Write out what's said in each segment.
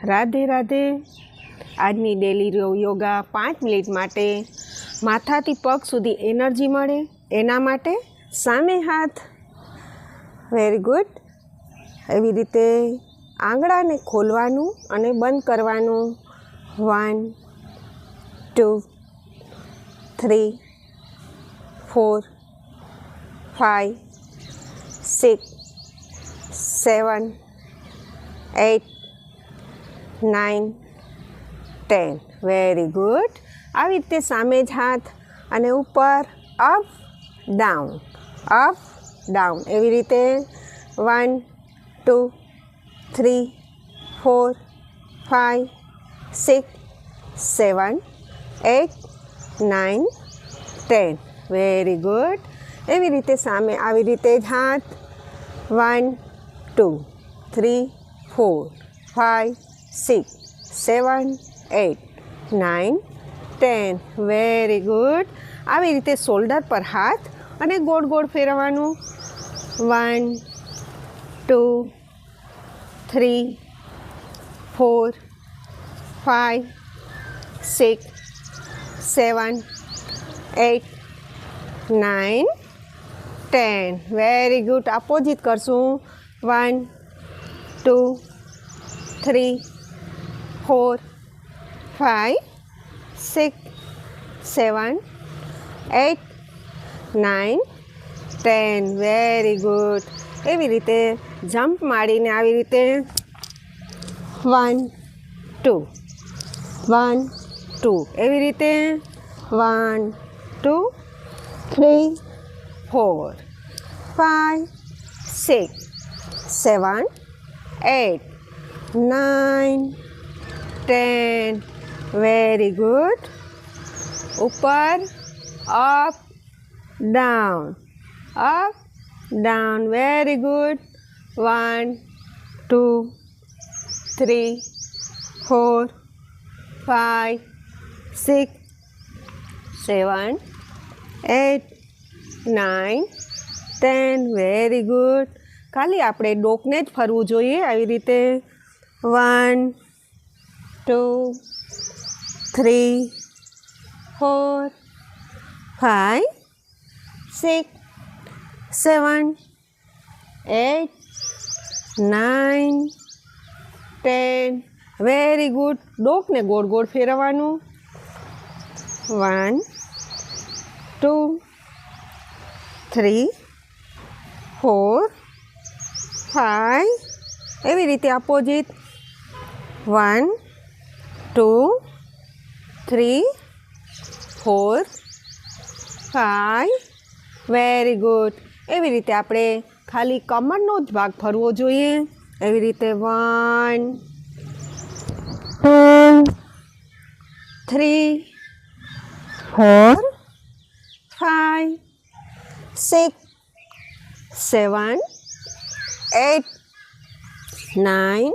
રાધે રાધે। આજની daily yoga 5 minute માટે માથાથી પગ સુધી એનર્જી મળે એના માટે સામે હાથ, વેરી ગુડ। એવી રીતે આંગળાને ખોલવાનું અને બંધ કરવાનું। 1 2 3 4 5 6 7 8 9 10 વેરી ગુડ। આવી રીતે સામે જ હાથ અને ઉપર અપ ડાઉન એવી રીતે 1 2 3 4 5 6 7 8 9 10 વેરી ગુડ। એવી રીતે સામે આવી રીતે જ હાથ 1 2 3 4 5 6 7 8 9 10 વેરી ગુડ। આવી રીતે શોલ્ડર પર હાથ અને ગોળ ગોળ ફેરવવાનું। 1 2 3 4 5 6 7 8 9 10 વેરી ગુડ। અપોઝિટ કરશું। 1 2 3 4 5 6 7 8 9 10 વેરી ગુડ। એવી રીતે જમ્પ મારીને આવી રીતે 1 2 1 2 એવી રીતે 1 2 3 4 5 6 7 8 9 10 વેરી ગુડ। ઉપર up down very good. 1 2 3 4 5 6 7 8 9 10 very good. ખાલી આપણે ડોકને જ ફરવું જોઈએ આવી રીતે 1 2 3 4 5 6 7 8 9 10 વેરી ગુડ। ડોકને ગોળ ગોળ ફેરવવાનું। 1 2 3 4 5 એવી રીતે અપોઝિટ 1 2 3 4 5 વેરી ગુડ। એવી રીતે આપણે ખાલી કમરનો જ ભાગ ફરવો જોઈએ એવી રીતે 1 2 3 4 5 6 7 8 9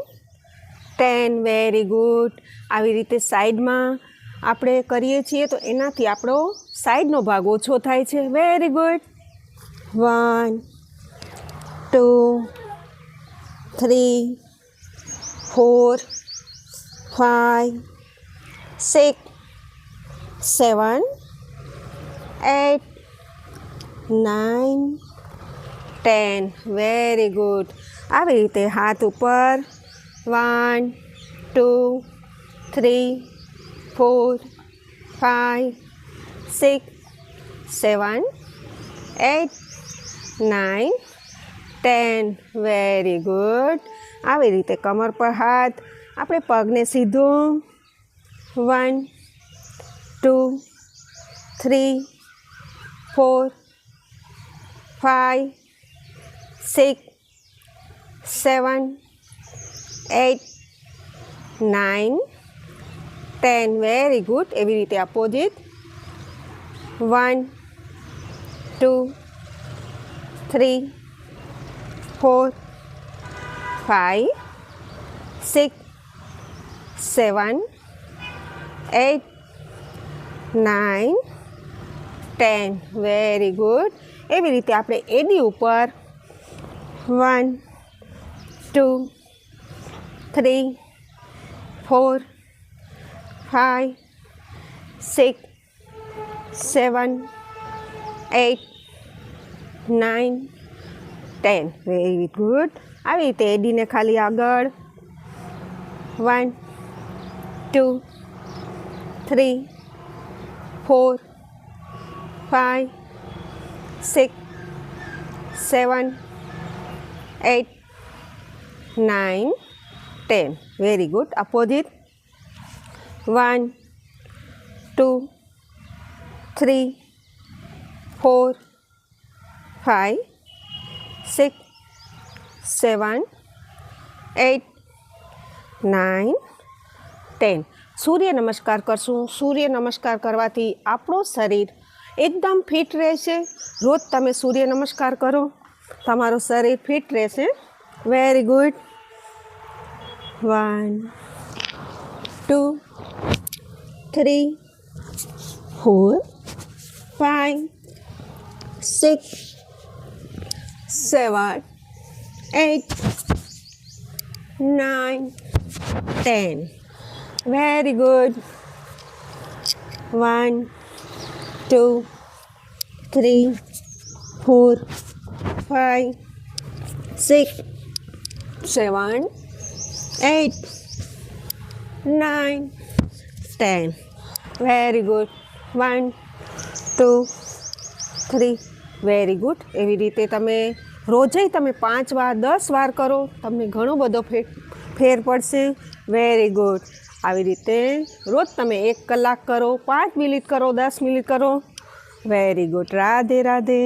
10 વેરી ગુડ। આવી રીતે સાઈડમાં આપણે કરીએ છીએ તો એનાથી આપણો સાઈડનો ભાગ ઓછો થાય છે વેરી ગુડ। 1 2 3 4 5 6 7 8 9 10 very good. આવી રીતે હાથ ઉપર 1 2 3 4 5 6 7 8 9 10 વેરી ગુડ। આવી રીતે કમર પર હાથ આપણે પગને સીધું 1 2 3 4 5 6 7 8 9 10 વેરી ગુડ। એવી રીતે અપોઝિટ 1 2 3 4 5 6 7 8 9 10 વેરી ગુડ। એવી રીતે આપણે એડી ઉપર 1 2 3 4 5 6 7 8 9 10 વેરી ગુડ. આવી રીતે એડીને ખાલી આગળ 1 2 3 4 5 6 7 8 9 10 વેરી ગુડ. અપોઝિટ 1 2 3 4 5 6 7 8 9 10. સૂર્ય નમસ્કાર કરશું. સૂર્ય નમસ્કાર કરવાથી આપણું શરીર એકદમ ફિટ રહેશે. રોજ તમે સૂર્ય નમસ્કાર કરો, તમારું શરીર ફિટ રહેશે. Very good. 1 2 3 4 5 6 7 8 9 10 very good. 1 2 3 4 5 6 7 8 9 10 very good. 1 2 3 very good. એવી રીતે તમે રોજે તમે 5 વાર 10 વાર કરો, તમને ઘણો બધો ફેર પડશે. Very good. આવી રીતે રોજ તમે 1 કલાક કરો, 5 મિનિટ કરો, 10 મિનિટ કરો. Very good. રાધે રાધે.